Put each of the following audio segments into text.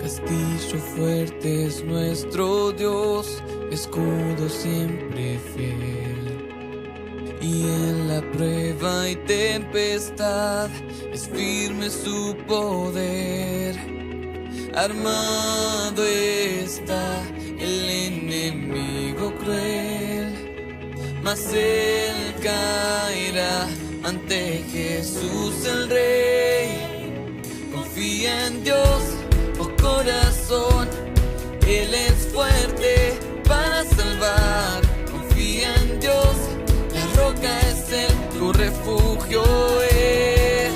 Castillo fuerte es nuestro Dios, escudo siempre fiel. Y en la prueba y tempestad es firme su poder. Armado está el enemigo cruel, mas él caerá ante Jesús el Rey. Confía en Dios, oh corazón, Él es fuerte para salvar. Confía en Dios, la roca es Él, tu refugio es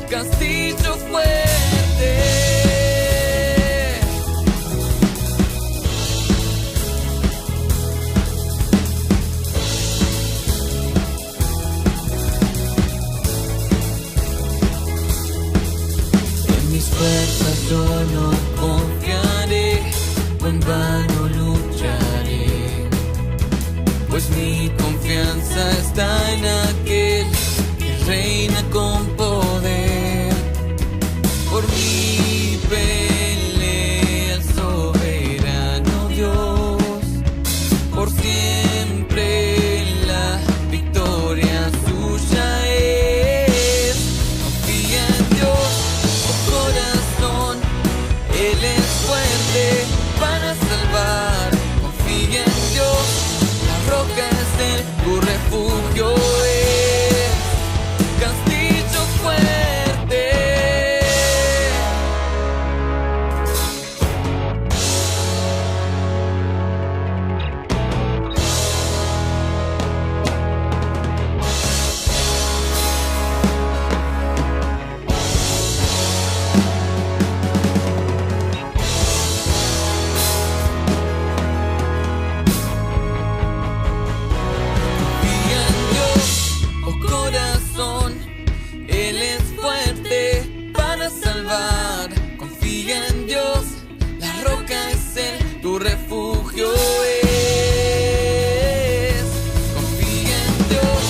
castillo fuerte. Fuerzas yo no confiaré, o en vano lucharé, pues mi confianza está en aquel que reina con poder. Por mí pelea el soberano Dios, por siempre la victoria suya es. Confía en Dios, corazón, Él es fuerte para salvar. Confía en Dios, la roca es Él, tu refugio es castillo fuerte. Confía en Dios, la roca es Él, tu refugio es. Confía en Dios,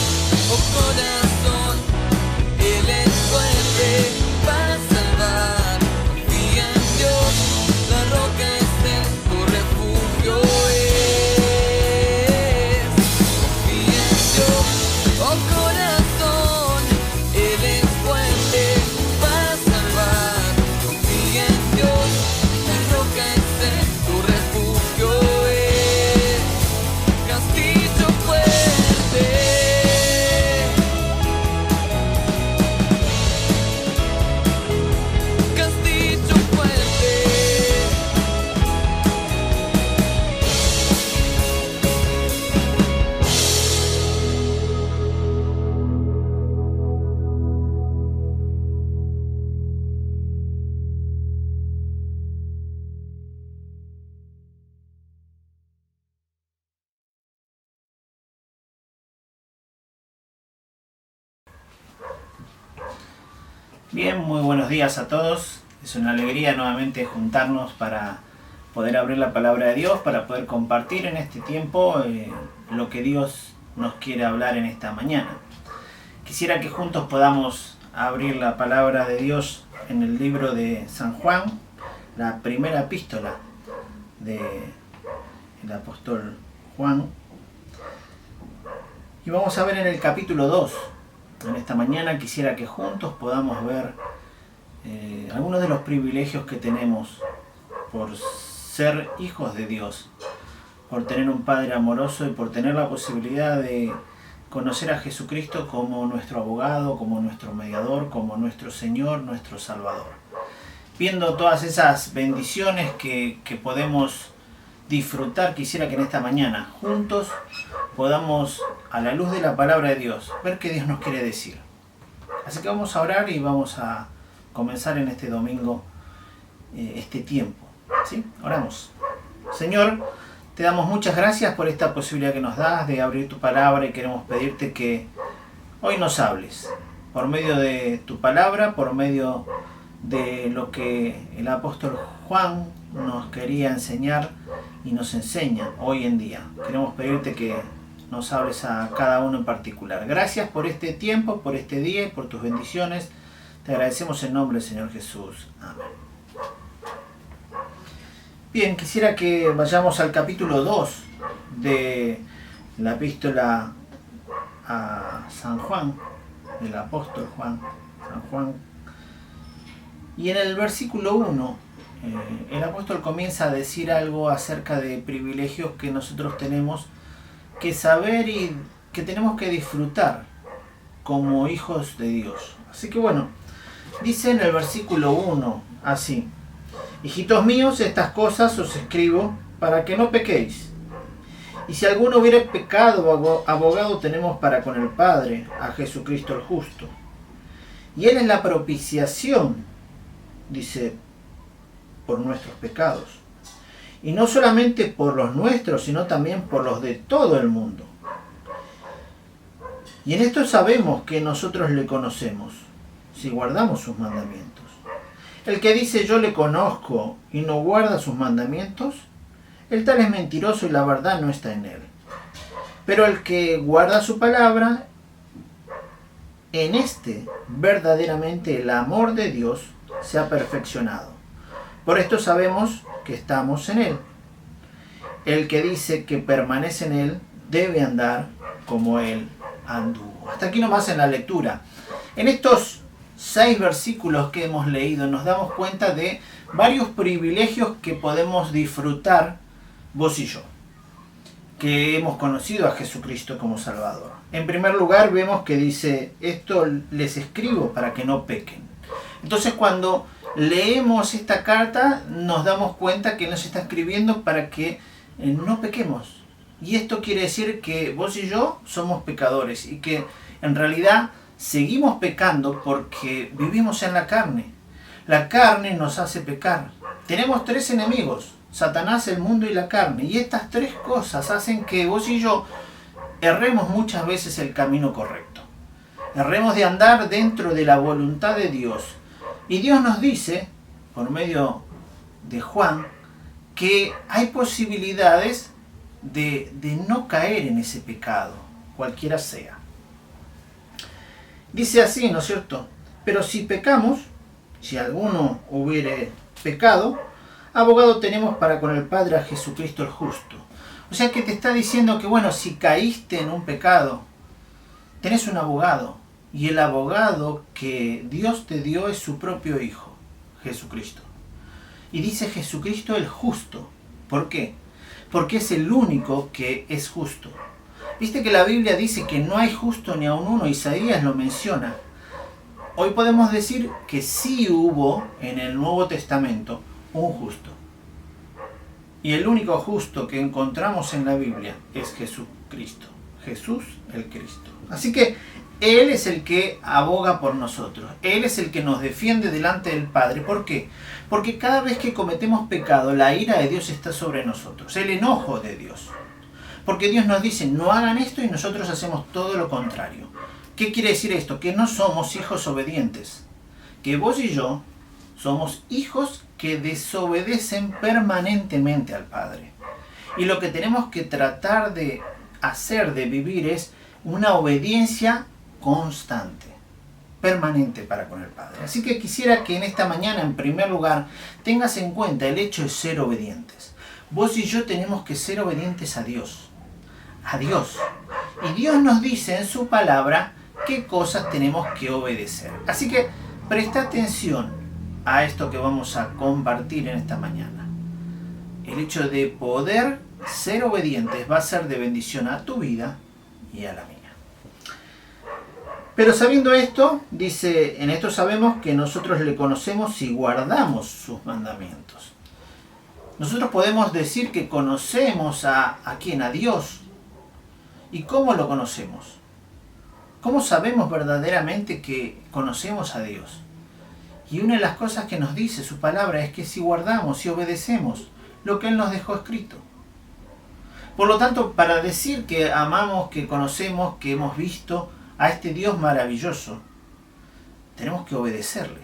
oh corazón, Él es fuerte para salvar. Confía en Dios, la roca es Él, tu refugio es. Confía en Dios, oh corazón, Él es fuerte para salvar. Confía en Dios, la roca es Él, tu refugio es castillo fuerte. Castillo fuerte. Bien, muy buenos días a todos. Es una alegría nuevamente juntarnos para poder abrir la palabra de Dios, para poder compartir en este tiempo lo que Dios nos quiere hablar en esta mañana. Quisiera que juntos podamos abrir la palabra de Dios en el libro de San Juan, la primera epístola del apóstol Juan. Y vamos a ver en el capítulo 2. En esta mañana quisiera que juntos podamos ver algunos de los privilegios que tenemos por ser hijos de Dios, por tener un Padre amoroso y por tener la posibilidad de conocer a Jesucristo como nuestro abogado, como nuestro mediador, como nuestro Señor, nuestro Salvador. Viendo todas esas bendiciones que podemos disfrutar, quisiera que en esta mañana juntos podamos, a la luz de la palabra de Dios, ver qué Dios nos quiere decir. Así que vamos a orar y vamos a comenzar en este domingo este tiempo, ¿sí? Oramos. Señor, te damos muchas gracias por esta posibilidad que nos das de abrir tu palabra y queremos pedirte que hoy nos hables por medio de tu palabra, por medio de lo que el apóstol Juan nos quería enseñar y nos enseña hoy en día. Queremos pedirte que nos hables a cada uno en particular. Gracias por este tiempo, por este día y por tus bendiciones. Te agradecemos en nombre del Señor Jesús. Amén. Bien, quisiera que vayamos al capítulo 2 de la epístola a San Juan, del apóstol Juan, San Juan. Y en el versículo 1, el apóstol comienza a decir algo acerca de privilegios que nosotros tenemos que saber y que tenemos que disfrutar como hijos de Dios. Así que bueno, dice en el versículo 1 así: hijitos míos, estas cosas os escribo para que no pequéis. Y si alguno hubiere pecado, abogado tenemos para con el Padre, a Jesucristo el justo. Y Él es la propiciación, dice, por nuestros pecados. Y no solamente por los nuestros, sino también por los de todo el mundo. Y en esto sabemos que nosotros le conocemos, si guardamos sus mandamientos. El que dice yo le conozco y no guarda sus mandamientos, el tal es mentiroso y la verdad no está en él. Pero el que guarda su palabra, en este verdaderamente el amor de Dios se ha perfeccionado. Por esto sabemos que estamos en él. El que dice que permanece en él debe andar como él anduvo. Hasta aquí nomás en la lectura. En estos 6 versículos que hemos leído nos damos cuenta de varios privilegios que podemos disfrutar vos y yo, que hemos conocido a Jesucristo como Salvador. En primer lugar vemos que dice: esto les escribo para que no pequen. Entonces cuando leemos esta carta nos damos cuenta que nos está escribiendo para que no pequemos. Y esto quiere decir que vos y yo somos pecadores y que en realidad seguimos pecando porque vivimos en la carne. La carne nos hace pecar. Tenemos 3 enemigos: Satanás, el mundo y la carne. Y estas 3 cosas hacen que vos y yo erremos muchas veces el camino correcto. Erremos de andar dentro de la voluntad de Dios. Y Dios nos dice, por medio de Juan, que hay posibilidades de no caer en ese pecado, cualquiera sea. Dice así, ¿no es cierto? Pero si pecamos, si alguno hubiere pecado, abogado tenemos para con el Padre, a Jesucristo el justo. O sea que te está diciendo que bueno, si caíste en un pecado, tenés un abogado. Y el abogado que Dios te dio es su propio Hijo, Jesucristo. Y dice Jesucristo el justo. ¿Por qué? Porque es el único que es justo. Viste que la Biblia dice que no hay justo ni aun uno. Isaías lo menciona. Hoy podemos decir que sí hubo en el Nuevo Testamento un justo. Y el único justo que encontramos en la Biblia es Jesucristo. Jesús el Cristo. Así que Él es el que aboga por nosotros. Él es el que nos defiende delante del Padre. ¿Por qué? Porque cada vez que cometemos pecado, la ira de Dios está sobre nosotros. El enojo de Dios. Porque Dios nos dice, no hagan esto, y nosotros hacemos todo lo contrario. ¿Qué quiere decir esto? Que no somos hijos obedientes. Que vos y yo somos hijos que desobedecen permanentemente al Padre. Y lo que tenemos que tratar de hacer, de vivir, es una obediencia constante, permanente para con el Padre. Así que quisiera que en esta mañana, en primer lugar, tengas en cuenta el hecho de ser obedientes. Vos y yo tenemos que ser obedientes a Dios. A Dios. Y Dios nos dice en su palabra qué cosas tenemos que obedecer. Así que presta atención a esto que vamos a compartir en esta mañana. El hecho de poder ser obedientes va a ser de bendición a tu vida y a la mía. Pero sabiendo esto, dice, en esto sabemos que nosotros le conocemos si guardamos sus mandamientos. Nosotros podemos decir que conocemos a ¿quién? A Dios. ¿Y cómo lo conocemos? ¿Cómo sabemos verdaderamente que conocemos a Dios? Y una de las cosas que nos dice su palabra es que si guardamos y obedecemos lo que Él nos dejó escrito. Por lo tanto, para decir que amamos, que conocemos, que hemos visto a este Dios maravilloso, tenemos que obedecerle.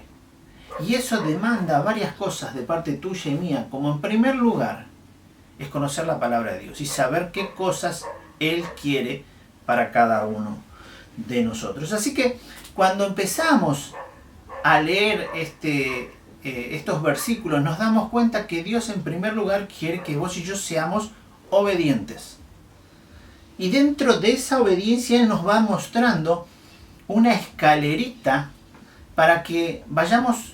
Y eso demanda varias cosas de parte tuya y mía, como en primer lugar es conocer la palabra de Dios y saber qué cosas Él quiere para cada uno de nosotros. Así que cuando empezamos a leer este estos versículos nos damos cuenta que Dios en primer lugar quiere que vos y yo seamos obedientes. Y dentro de esa obediencia Él nos va mostrando una escalerita para que vayamos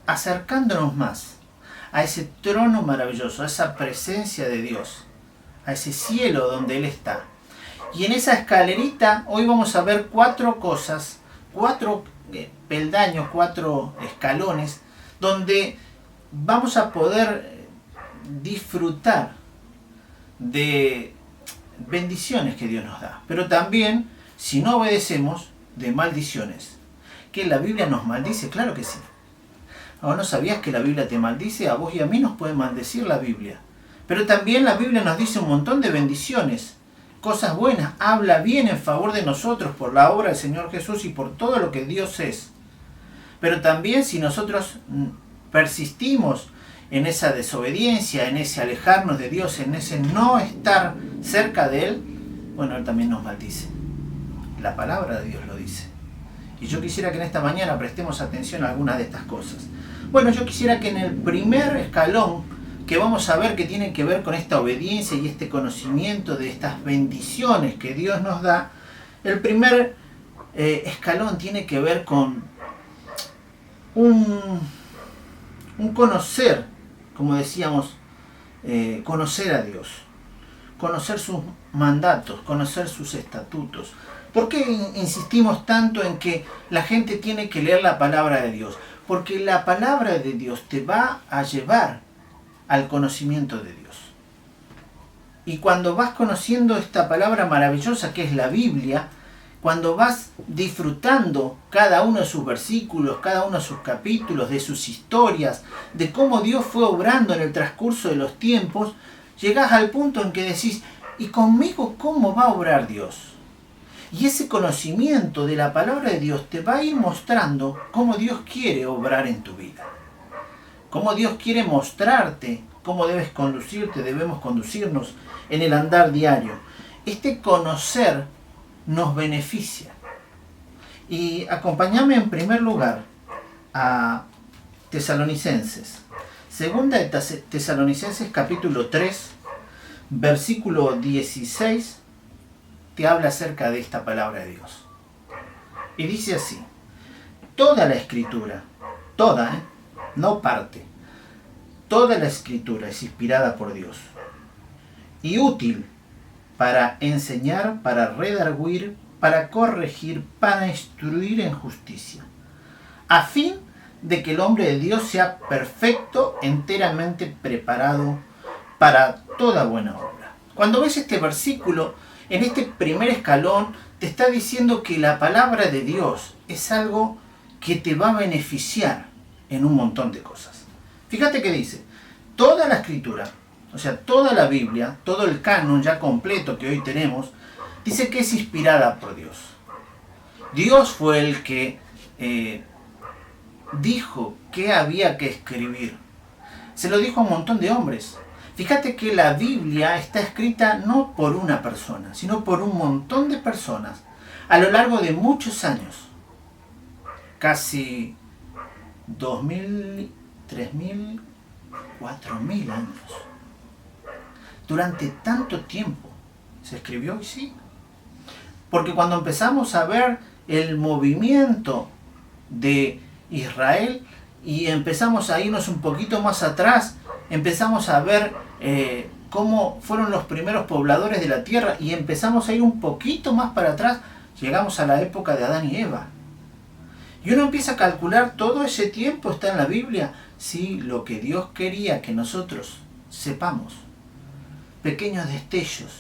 acercándonos más a ese trono maravilloso, a esa presencia de Dios, a ese cielo donde Él está. Y en esa escalerita hoy vamos a ver 4 cosas, 4 peldaños, 4 escalones, donde vamos a poder disfrutar de bendiciones que Dios nos da. Pero también, si no obedecemos, de maldiciones. ¿Que la Biblia nos maldice? Claro que sí. ¿O no sabías que la Biblia te maldice? A vos y a mí nos puede maldecir la Biblia. Pero también la Biblia nos dice un montón de bendiciones, cosas buenas, habla bien en favor de nosotros por la obra del Señor Jesús y por todo lo que Dios es. Pero también si nosotros persistimos en esa desobediencia, en ese alejarnos de Dios, en ese no estar cerca de Él, bueno, Él también nos maldice. La palabra de Dios lo dice. Y yo quisiera que en esta mañana prestemos atención a algunas de estas cosas. Bueno, yo quisiera que en el primer escalón que vamos a ver, que tiene que ver con esta obediencia y este conocimiento de estas bendiciones que Dios nos da, el primer escalón tiene que ver con un conocer, como decíamos, conocer a Dios, conocer sus mandatos, conocer sus estatutos. ¿Por qué insistimos tanto en que la gente tiene que leer la palabra de Dios? Porque la palabra de Dios te va a llevar al conocimiento de Dios. Y cuando vas conociendo esta palabra maravillosa que es la Biblia, cuando vas disfrutando cada uno de sus versículos, cada uno de sus capítulos, de sus historias, de cómo Dios fue obrando en el transcurso de los tiempos, llegás al punto en que decís, ¿y conmigo cómo va a obrar Dios? Y ese conocimiento de la palabra de Dios te va a ir mostrando cómo Dios quiere obrar en tu vida. Cómo Dios quiere mostrarte cómo debes conducirte, debemos conducirnos en el andar diario. Este conocer nos beneficia. Y acompáñame en primer lugar a Tesalonicenses. Segunda de Tesalonicenses capítulo 3, versículo 16, te habla acerca de esta palabra de Dios. Y dice así: toda la escritura, toda, no parte, toda la escritura es inspirada por Dios y útil para enseñar, para redarguir, para corregir, para instruir en justicia, a fin de que el hombre de Dios sea perfecto, enteramente preparado para toda buena obra. Cuando ves este versículo, en este primer escalón, te está diciendo que la palabra de Dios es algo que te va a beneficiar en un montón de cosas. Fíjate que dice, toda la escritura, o sea, toda la Biblia, todo el canon ya completo que hoy tenemos, dice que es inspirada por Dios. Dios fue el que dijo que había que escribir. Se lo dijo a un montón de hombres. Fíjate que la Biblia está escrita no por una persona, sino por un montón de personas a lo largo de muchos años. Casi 2.000, 3.000, 4.000 años. Durante tanto tiempo se escribió, y sí. Porque cuando empezamos a ver el movimiento de Israel y empezamos a irnos un poquito más atrás, empezamos a ver cómo fueron los primeros pobladores de la tierra y empezamos a ir un poquito más para atrás, llegamos a la época de Adán y Eva. Y uno empieza a calcular, todo ese tiempo está en la Biblia. Sí, lo que Dios quería que nosotros sepamos. Pequeños destellos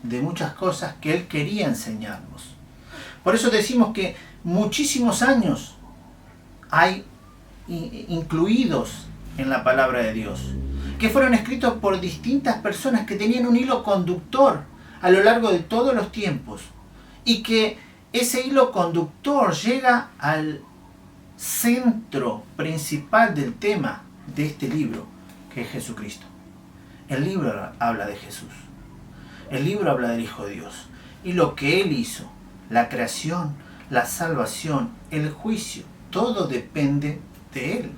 de muchas cosas que Él quería enseñarnos. Por eso decimos que muchísimos años hay incluidos en la palabra de Dios, que fueron escritos por distintas personas que tenían un hilo conductor a lo largo de todos los tiempos, y que ese hilo conductor llega al centro principal del tema de este libro, que es Jesucristo. El libro habla de Jesús. El libro habla del Hijo de Dios. Y lo que Él hizo, la creación, la salvación, el juicio, todo depende de Él.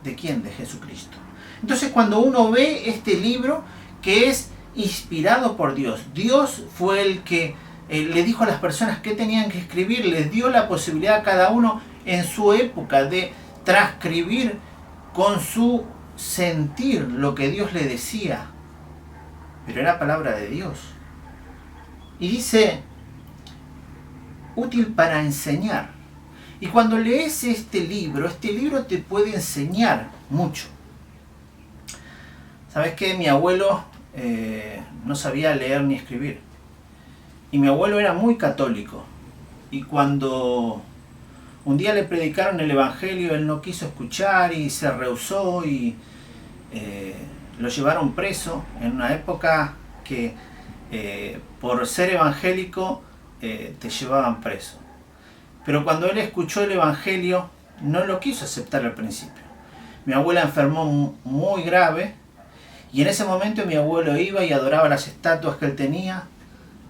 ¿De quién? De Jesucristo. Entonces cuando uno ve este libro que es inspirado por Dios, Dios fue el que le dijo a las personas qué tenían que escribir, les dio la posibilidad a cada uno en su época de transcribir con su sentir lo que Dios le decía. Pero era palabra de Dios. Y dice, útil para enseñar. Y cuando lees este libro te puede enseñar mucho. ¿Sabes qué? Mi abuelo no sabía leer ni escribir. Y mi abuelo era muy católico. Y cuando un día le predicaron el Evangelio, él no quiso escuchar y se rehusó y lo llevaron preso en una época que por ser evangélico te llevaban preso. Pero cuando él escuchó el Evangelio, no lo quiso aceptar al principio. Mi abuela enfermó muy grave y en ese momento mi abuelo iba y adoraba las estatuas que él tenía,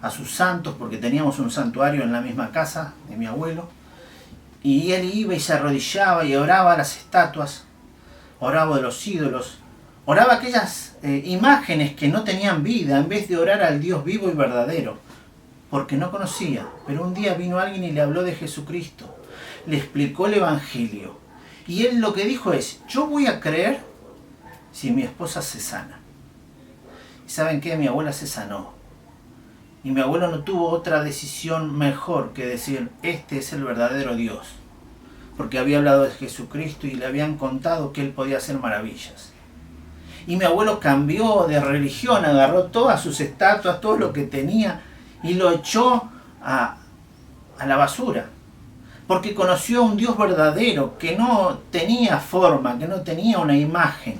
a sus santos, porque teníamos un santuario en la misma casa de mi abuelo. Y él iba y se arrodillaba y oraba a las estatuas, oraba de los ídolos, oraba aquellas imágenes que no tenían vida, en vez de orar al Dios vivo y verdadero, porque no conocía. Pero un día vino alguien y le habló de Jesucristo, le explicó el Evangelio, y él lo que dijo es, yo voy a creer si mi esposa se sana. ¿Y saben qué? Mi abuela se sanó. Y mi abuelo no tuvo otra decisión mejor que decir, este es el verdadero Dios. Porque había hablado de Jesucristo y le habían contado que él podía hacer maravillas. Y mi abuelo cambió de religión, agarró todas sus estatuas, todo lo que tenía y lo echó a la basura. Porque conoció a un Dios verdadero que no tenía forma, que no tenía una imagen.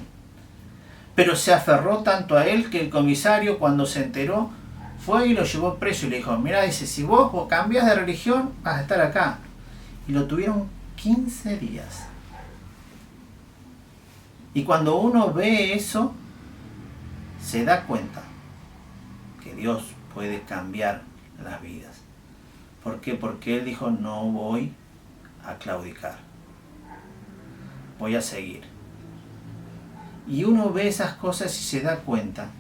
Pero se aferró tanto a él que el comisario, cuando se enteró, fue y lo llevó preso y le dijo, mira, dice, si vos cambias de religión, vas a estar acá. Y lo tuvieron 15 días. Y cuando uno ve eso, se da cuenta que Dios puede cambiar las vidas. ¿Por qué? Porque Él dijo, no voy a claudicar. Voy a seguir. Y uno ve esas cosas y se da cuenta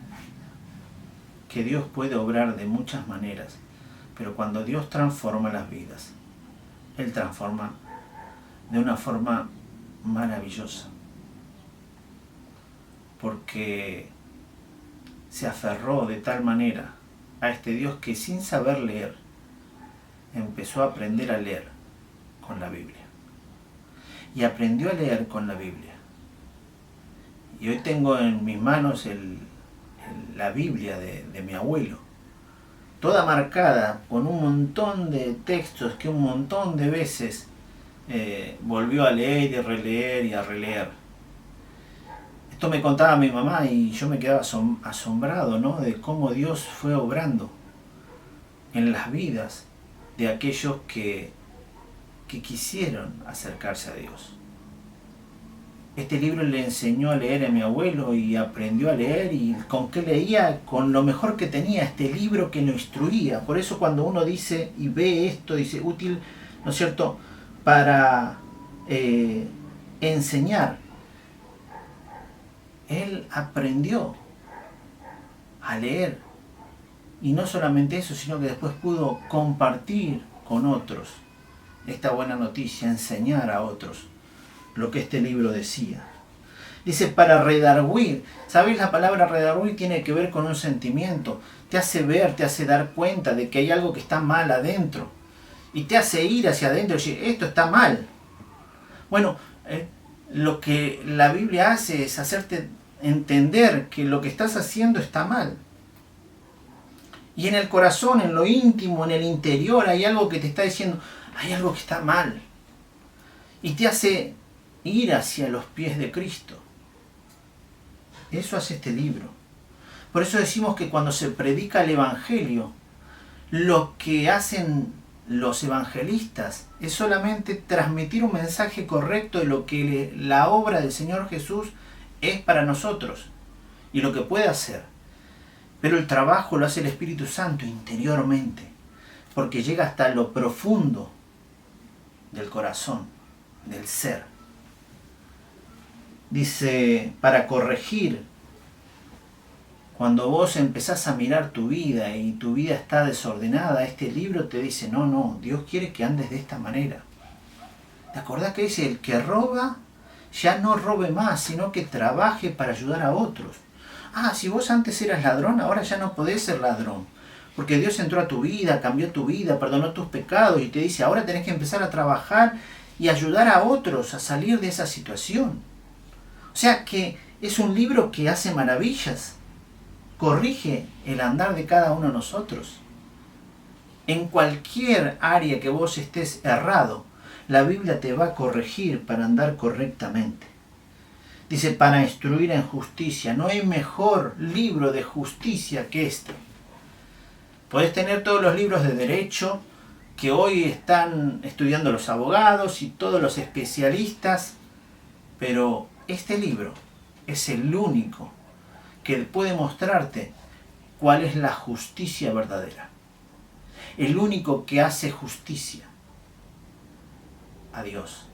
que Dios puede obrar de muchas maneras, pero cuando Dios transforma las vidas, Él transforma de una forma maravillosa, porque se aferró de tal manera a este Dios que sin saber leer, empezó a aprender a leer con la Biblia, y aprendió a leer con la Biblia, y hoy tengo en mis manos la Biblia de mi abuelo, toda marcada con un montón de textos que un montón de veces volvió a leer y releer y a releer. Esto me contaba mi mamá y yo me quedaba asombrado, ¿no?, de cómo Dios fue obrando en las vidas de aquellos que quisieron acercarse a Dios. Este libro le enseñó a leer a mi abuelo y aprendió a leer, y con qué leía, con lo mejor que tenía, este libro que lo instruía. Por eso cuando uno dice y ve esto, dice útil, ¿no es cierto?, para enseñar. Él aprendió a leer, y no solamente eso, sino que después pudo compartir con otros esta buena noticia, enseñar a otros lo que este libro decía. Dice, para redarguir. ¿Sabéis? La palabra redarguir tiene que ver con un sentimiento. Te hace ver, te hace dar cuenta de que hay algo que está mal adentro. Y te hace ir hacia adentro y decir, esto está mal. Bueno, lo que la Biblia hace es hacerte entender que lo que estás haciendo está mal. Y en el corazón, en lo íntimo, en el interior, hay algo que te está diciendo, hay algo que está mal. Y te hace ir hacia los pies de Cristo. Eso hace este libro. Por eso decimos que cuando se predica el Evangelio, lo que hacen los evangelistas es solamente transmitir un mensaje correcto de lo que la obra del Señor Jesús es para nosotros y lo que puede hacer. Pero el trabajo lo hace el Espíritu Santo interiormente, porque llega hasta lo profundo del corazón, del ser. Dice, para corregir, cuando vos empezás a mirar tu vida y tu vida está desordenada, este libro te dice, no, Dios quiere que andes de esta manera. ¿Te acordás que dice, el que roba, ya no robe más, sino que trabaje para ayudar a otros? Ah, si vos antes eras ladrón, ahora ya no podés ser ladrón. Porque Dios entró a tu vida, cambió tu vida, perdonó tus pecados y te dice, ahora tenés que empezar a trabajar y ayudar a otros a salir de esa situación. O sea que es un libro que hace maravillas. Corrige el andar de cada uno de nosotros. En cualquier área que vos estés errado, la Biblia te va a corregir para andar correctamente. Dice, para instruir en justicia. No hay mejor libro de justicia que este. Podés tener todos los libros de derecho que hoy están estudiando los abogados y todos los especialistas, pero este libro es el único que puede mostrarte cuál es la justicia verdadera. El único que hace justicia a Dios.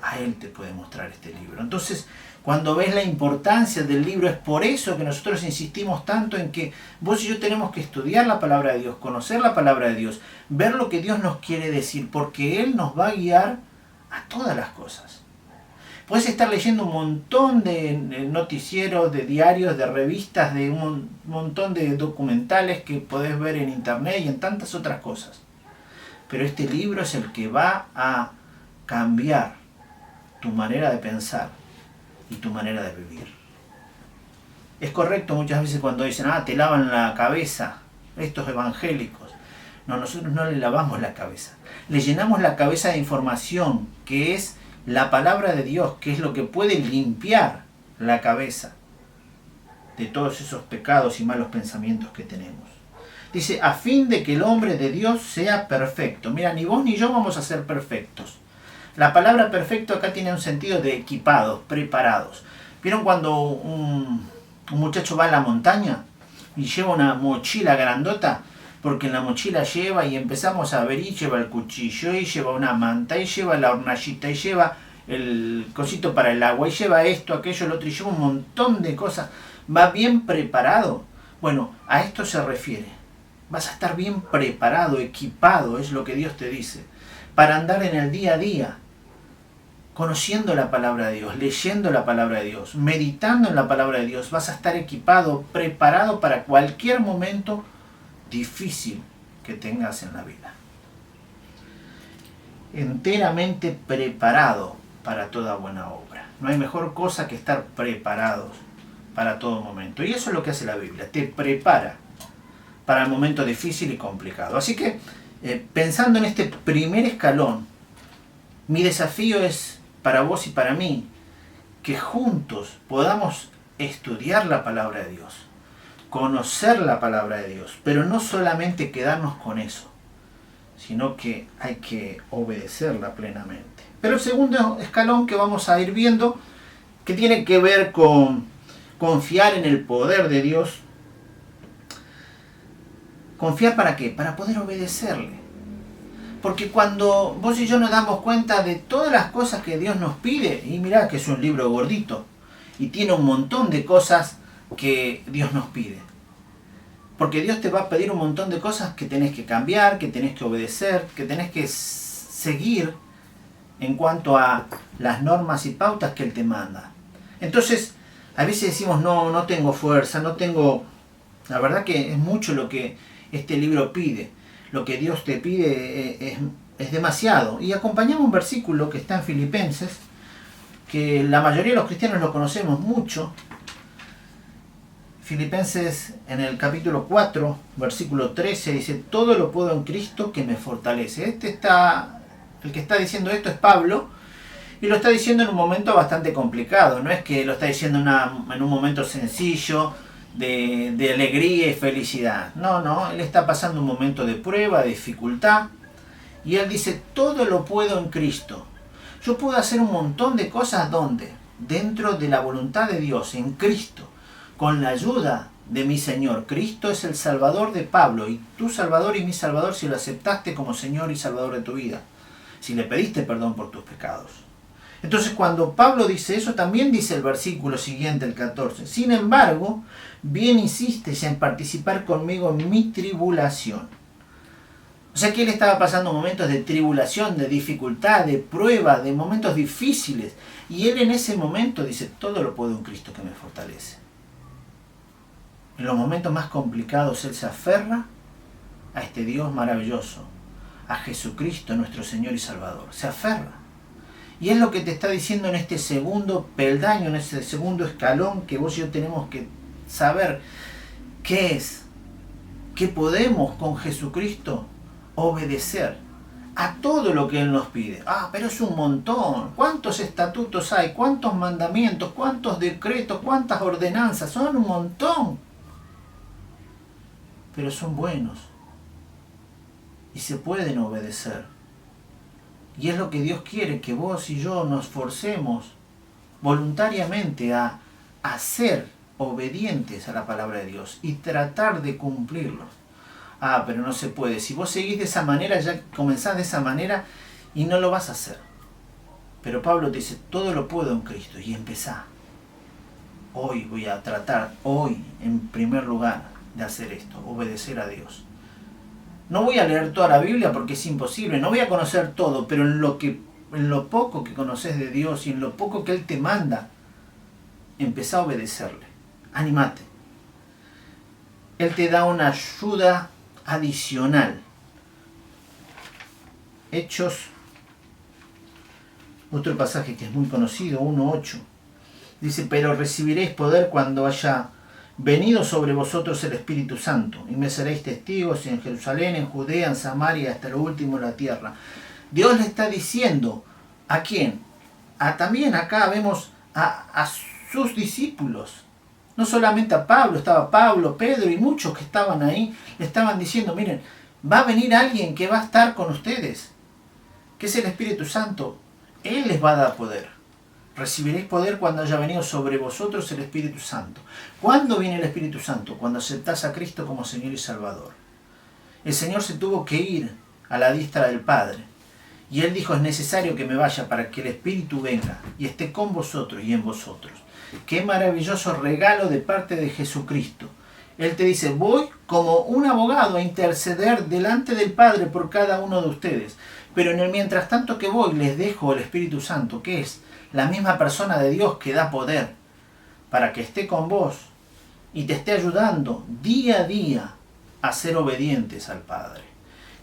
A Él te puede mostrar este libro. Entonces, cuando ves la importancia del libro, es por eso que nosotros insistimos tanto en que vos y yo tenemos que estudiar la palabra de Dios, conocer la palabra de Dios, ver lo que Dios nos quiere decir, porque Él nos va a guiar a todas las cosas. Puedes estar leyendo un montón de noticieros, de diarios, de revistas, de un montón de documentales que podés ver en internet y en tantas otras cosas. Pero este libro es el que va a cambiar tu manera de pensar y tu manera de vivir. Es correcto muchas veces cuando dicen, te lavan la cabeza, estos evangélicos. No, nosotros no le lavamos la cabeza. Le llenamos la cabeza de información que es la palabra de Dios, que es lo que puede limpiar la cabeza de todos esos pecados y malos pensamientos que tenemos. Dice, a fin de que el hombre de Dios sea perfecto. Mira, ni vos ni yo vamos a ser perfectos. La palabra perfecto acá tiene un sentido de equipados, preparados. ¿Vieron cuando un muchacho va a la montaña y lleva una mochila grandota? Porque en la mochila lleva y empezamos a ver y lleva el cuchillo y lleva una manta y lleva la hornallita y lleva el cosito para el agua y lleva esto, aquello, lo otro y lleva un montón de cosas. ¿Va bien preparado? Bueno, a esto se refiere. Vas a estar bien preparado, equipado, es lo que Dios te dice, para andar en el día a día, conociendo la palabra de Dios, leyendo la palabra de Dios, meditando en la palabra de Dios. Vas a estar equipado, preparado para cualquier momento difícil que tengas en la vida. Enteramente preparado para toda buena obra. No hay mejor cosa que estar preparados para todo momento. Y eso es lo que hace la Biblia, te prepara para el momento difícil y complicado. Así que, pensando en este primer escalón, mi desafío es para vos y para mí, que juntos podamos estudiar la palabra de Dios, conocer la palabra de Dios, pero no solamente quedarnos con eso, sino que hay que obedecerla plenamente. Pero el segundo escalón que vamos a ir viendo, que tiene que ver con confiar en el poder de Dios. ¿Confiar para qué? Para poder obedecerle. Porque cuando vos y yo nos damos cuenta de todas las cosas que Dios nos pide, y mirá que es un libro gordito, y tiene un montón de cosas que Dios nos pide. Porque Dios te va a pedir un montón de cosas que tenés que cambiar, que tenés que obedecer, que tenés que seguir en cuanto a las normas y pautas que Él te manda. Entonces, a veces decimos, no tengo fuerza, no tengo... La verdad que es mucho lo que este libro pide. Lo que Dios te pide es demasiado. Y acompañamos un versículo que está en Filipenses, que la mayoría de los cristianos lo conocemos mucho. Filipenses en el capítulo 4, versículo 13, dice, todo lo puedo en Cristo que me fortalece. El que está diciendo esto es Pablo, y lo está diciendo en un momento bastante complicado. No es que lo está diciendo en un momento sencillo, de alegría y felicidad. No, él está pasando un momento de prueba, de dificultad, y él dice, todo lo puedo en Cristo. Yo puedo hacer un montón de cosas, ¿dónde? Dentro de la voluntad de Dios, en Cristo, con la ayuda de mi Señor. Cristo es el Salvador de Pablo, y tu Salvador y mi Salvador si lo aceptaste como Señor y Salvador de tu vida, si le pediste perdón por tus pecados. Entonces cuando Pablo dice eso, también dice el versículo siguiente, el 14. Sin embargo, bien insistes en participar conmigo en mi tribulación. O sea que él estaba pasando momentos de tribulación, de dificultad, de prueba, de momentos difíciles. Y él en ese momento dice, todo lo puedo en Cristo que me fortalece. En los momentos más complicados él se aferra a este Dios maravilloso, a Jesucristo nuestro Señor y Salvador. Se aferra. Y es lo que te está diciendo en este segundo peldaño, en este segundo escalón que vos y yo tenemos que saber qué es, que podemos con Jesucristo obedecer a todo lo que Él nos pide. Pero es un montón. ¿Cuántos estatutos hay? ¿Cuántos mandamientos? ¿Cuántos decretos? ¿Cuántas ordenanzas? Son un montón. Pero son buenos. Y se pueden obedecer. Y es lo que Dios quiere, que vos y yo nos forcemos voluntariamente a ser obedientes a la palabra de Dios y tratar de cumplirlo. Pero no se puede. Si vos seguís de esa manera, ya comenzás de esa manera y no lo vas a hacer. Pero Pablo te dice, todo lo puedo en Cristo, y empezá. Hoy voy a tratar, hoy en primer lugar, de hacer esto, obedecer a Dios. No voy a leer toda la Biblia porque es imposible, no voy a conocer todo, pero en lo poco que conoces de Dios y en lo poco que Él te manda, empezá a obedecerle. Animate. Él te da una ayuda adicional. Hechos, otro pasaje que es muy conocido, 1:8. Dice, pero recibiréis poder cuando haya venido sobre vosotros el Espíritu Santo, y me seréis testigos en Jerusalén, en Judea, en Samaria, hasta lo último de la tierra. Dios le está diciendo, ¿a quién? También acá vemos a sus discípulos. No solamente a Pablo, estaba Pablo, Pedro y muchos que estaban ahí, le estaban diciendo, miren, va a venir alguien que va a estar con ustedes, que es el Espíritu Santo. Él les va a dar poder. Recibiréis poder cuando haya venido sobre vosotros el Espíritu Santo. ¿Cuándo viene el Espíritu Santo? Cuando aceptás a Cristo como Señor y Salvador. El Señor se tuvo que ir a la diestra del Padre. Y Él dijo, es necesario que me vaya para que el Espíritu venga y esté con vosotros y en vosotros. Qué maravilloso regalo de parte de Jesucristo. Él te dice, voy como un abogado a interceder delante del Padre por cada uno de ustedes. Pero en el mientras tanto que voy, les dejo el Espíritu Santo, que es la misma persona de Dios que da poder para que esté con vos y te esté ayudando día a día a ser obedientes al Padre.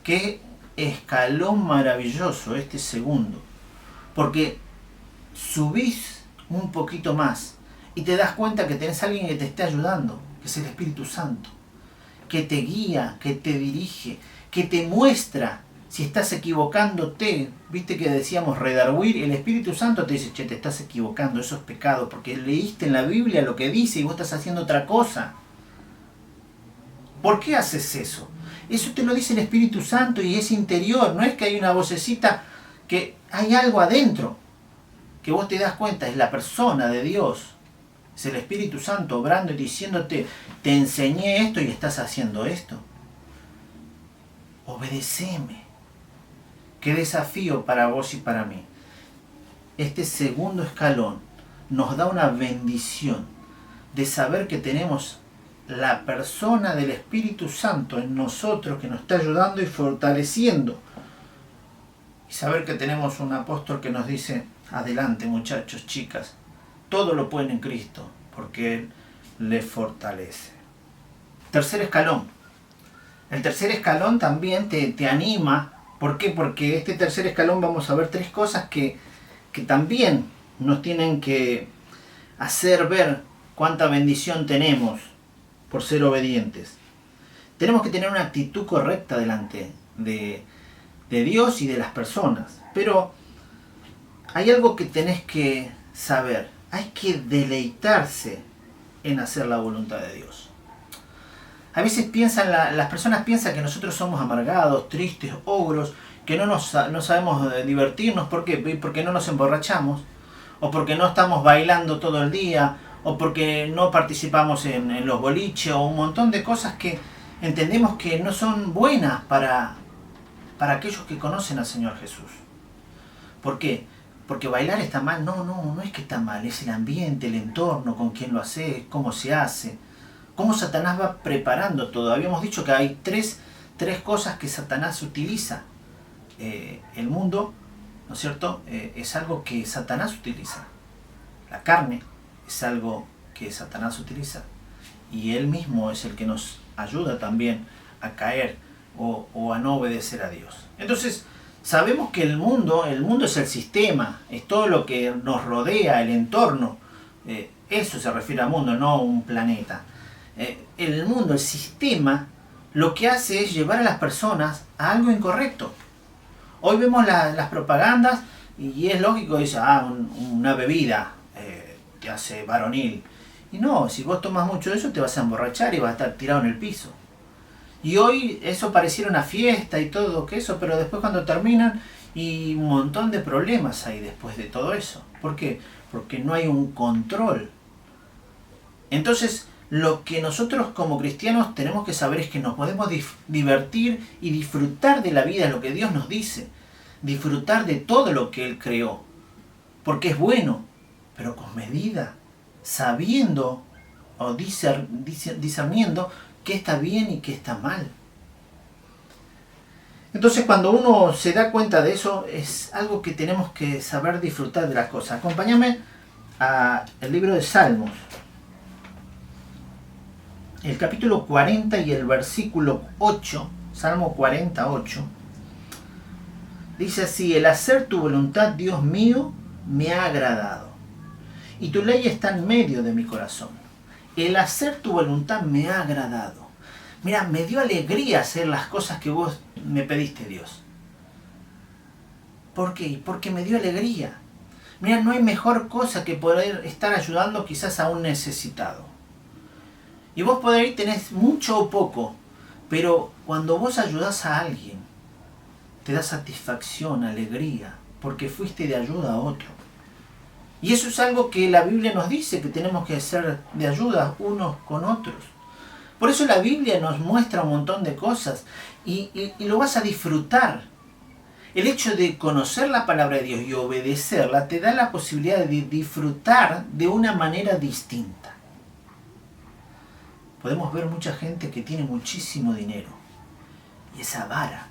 Qué escalón maravilloso este segundo, porque subís un poquito más y te das cuenta que tenés a alguien que te esté ayudando, que es el Espíritu Santo, que te guía, que te dirige, que te muestra si estás equivocándote. Viste que decíamos redarguir, el Espíritu Santo te dice, che, te estás equivocando, eso es pecado, porque leíste en la Biblia lo que dice y vos estás haciendo otra cosa. ¿Por qué haces eso? Eso te lo dice el Espíritu Santo y es interior, no es que hay una vocecita, que hay algo adentro, que vos te das cuenta, es la persona de Dios, es el Espíritu Santo obrando y diciéndote, te enseñé esto y estás haciendo esto. Obedeceme. Qué desafío para vos y para mí. Este segundo escalón nos da una bendición de saber que tenemos la persona del Espíritu Santo en nosotros que nos está ayudando y fortaleciendo. Y saber que tenemos un apóstol que nos dice, adelante muchachos, chicas, todo lo pueden en Cristo, porque Él les fortalece. Tercer escalón. El tercer escalón también te anima. ¿Por qué? Porque este tercer escalón vamos a ver tres cosas que también nos tienen que hacer ver cuánta bendición tenemos por ser obedientes. Tenemos que tener una actitud correcta delante de Dios y de las personas. Pero hay algo que tenés que saber. Hay que deleitarse en hacer la voluntad de Dios. A veces las personas piensan que nosotros somos amargados, tristes, ogros, que no sabemos divertirnos. ¿Por qué? Porque no nos emborrachamos, o porque no estamos bailando todo el día, o porque no participamos en los boliches, o un montón de cosas que entendemos que no son buenas para aquellos que conocen al Señor Jesús. ¿Por qué? porque bailar está mal. No es que está mal, es el ambiente, el entorno, con quién lo hace, cómo se hace, cómo Satanás va preparando todo. Habíamos dicho que hay tres cosas que Satanás utiliza. El mundo, ¿no es cierto?, es algo que Satanás utiliza. La carne es algo que Satanás utiliza. Y él mismo es el que nos ayuda también a caer o a no obedecer a Dios. Entonces, sabemos que el mundo es el sistema, es todo lo que nos rodea, el entorno. Eso se refiere al mundo, no un planeta. El mundo, el sistema, lo que hace es llevar a las personas a algo incorrecto. Hoy vemos las propagandas y es lógico, dice, una bebida te hace varonil. Y no, si vos tomas mucho de eso te vas a emborrachar y vas a estar tirado en el piso. Y hoy eso pareciera una fiesta y todo que eso, pero después cuando terminan y un montón de problemas hay después de todo eso. ¿Por qué? Porque no hay un control. Entonces, lo que nosotros como cristianos tenemos que saber es que nos podemos divertir y disfrutar de la vida, lo que Dios nos dice. Disfrutar de todo lo que Él creó. Porque es bueno, pero con medida. Sabiendo o discerniendo qué está bien y qué está mal. Entonces, cuando uno se da cuenta de eso, es algo que tenemos que saber disfrutar de las cosas. Acompáñame al libro de Salmos, el capítulo 40 y el versículo 8, Salmo 48, dice así: el hacer tu voluntad, Dios mío, me ha agradado, y tu ley está en medio de mi corazón. El hacer tu voluntad me ha agradado. Mira, me dio alegría hacer las cosas que vos me pediste, Dios. ¿Por qué? Porque me dio alegría. Mira, no hay mejor cosa que poder estar ayudando quizás a un necesitado. Y vos por ahí tenés mucho o poco, pero cuando vos ayudás a alguien, te da satisfacción, alegría, porque fuiste de ayuda a otro. Y eso es algo que la Biblia nos dice, que tenemos que ser de ayuda unos con otros. Por eso la Biblia nos muestra un montón de cosas y lo vas a disfrutar. El hecho de conocer la palabra de Dios y obedecerla te da la posibilidad de disfrutar de una manera distinta. Podemos ver mucha gente que tiene muchísimo dinero y es avara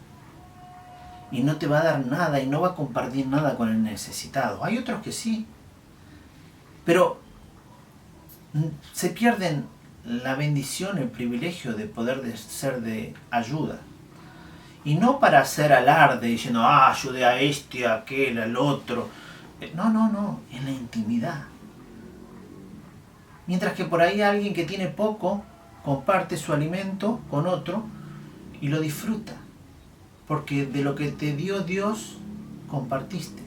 y no te va a dar nada y no va a compartir nada con el necesitado. Hay otros que sí, pero se pierden la bendición, el privilegio de poder ser de ayuda. Y no para hacer alarde diciendo, ayudé a este, a aquel, al otro. No, en la intimidad. Mientras que por ahí alguien que tiene poco comparte su alimento con otro y lo disfruta. Porque de lo que te dio Dios, compartiste.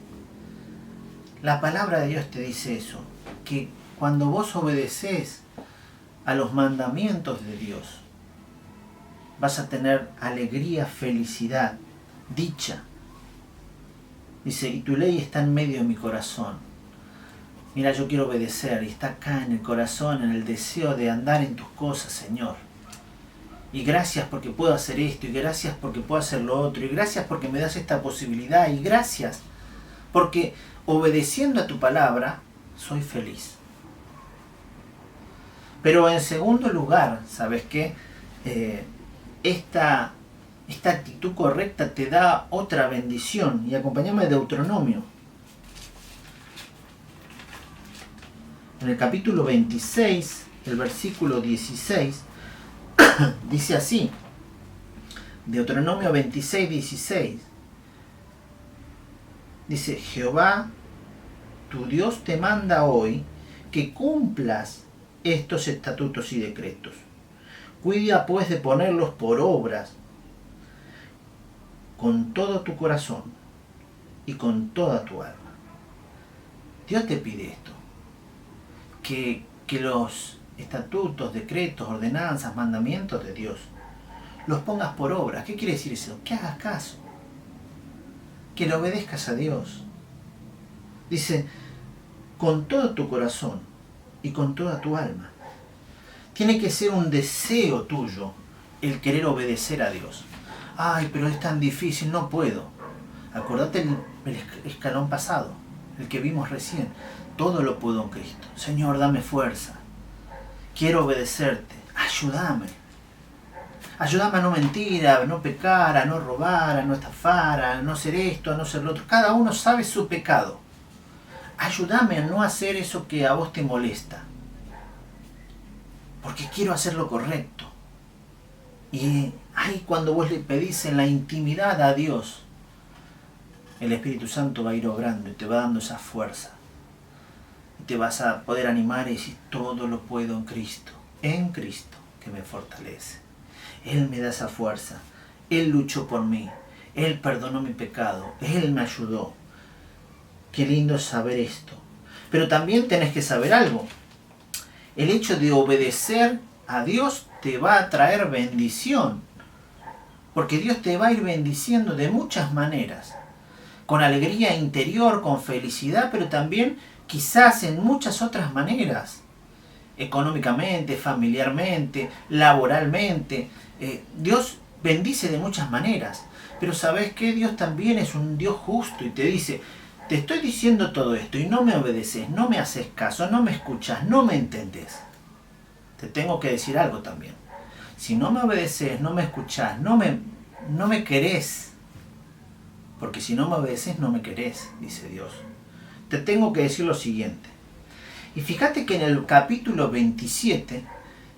La palabra de Dios te dice eso, que cuando vos obedeces a los mandamientos de Dios, vas a tener alegría, felicidad, dicha. Dice, y tu ley está en medio de mi corazón. Mira, yo quiero obedecer y está acá en el corazón, en el deseo de andar en tus cosas, Señor. Y gracias porque puedo hacer esto, y gracias porque puedo hacer lo otro, y gracias porque me das esta posibilidad, y gracias porque obedeciendo a tu palabra, soy feliz. Pero en segundo lugar, ¿sabes qué? Esta actitud correcta te da otra bendición. Y acompáñame a Deuteronomio. En el capítulo 26, el versículo 16, dice así. Deuteronomio 26, 16. Dice, Jehová, tu Dios te manda hoy que cumplas estos estatutos y decretos. Cuida pues de ponerlos por obras con todo tu corazón y con toda tu alma. Dios te pide esto, que los estatutos, decretos, ordenanzas, mandamientos de Dios los pongas por obra. ¿Qué quiere decir eso? Que hagas caso, que le obedezcas a Dios. Dice, con todo tu corazón y con toda tu alma. Tiene que ser un deseo tuyo el querer obedecer a Dios. Ay, pero es tan difícil, no puedo. Acordate el escalón pasado. el que vimos recién. Todo lo puedo en Cristo. Señor, dame fuerza. Quiero obedecerte. Ayúdame. Ayúdame a no mentir, a no pecar, a no robar, a no estafar, a no hacer esto, a no hacer lo otro. Cada uno sabe su pecado. Ayúdame a no hacer eso que a vos te molesta. Porque quiero hacer lo correcto. Y ahí cuando vos le pedís en la intimidad a Dios, el Espíritu Santo va a ir obrando y te va dando esa fuerza. Y te vas a poder animar y decir, todo lo puedo en Cristo que me fortalece. Él me da esa fuerza. Él luchó por mí. Él perdonó mi pecado. Él me ayudó. Qué lindo saber esto. Pero también tenés que saber algo. El hecho de obedecer a Dios te va a traer bendición. Porque Dios te va a ir bendiciendo de muchas maneras. Con alegría interior, con felicidad, pero también quizás en muchas otras maneras. Económicamente, familiarmente, laboralmente. Dios bendice de muchas maneras. Pero ¿sabes qué? Dios también es un Dios justo y te dice, te estoy diciendo todo esto y no me obedeces, no me haces caso, no me escuchas, no me entendés. Te tengo que decir algo también. Si no me obedeces, no me escuchás, no me querés. Porque si no me obedeces, no me querés, dice Dios. Te tengo que decir lo siguiente. Y fíjate que en el capítulo 27,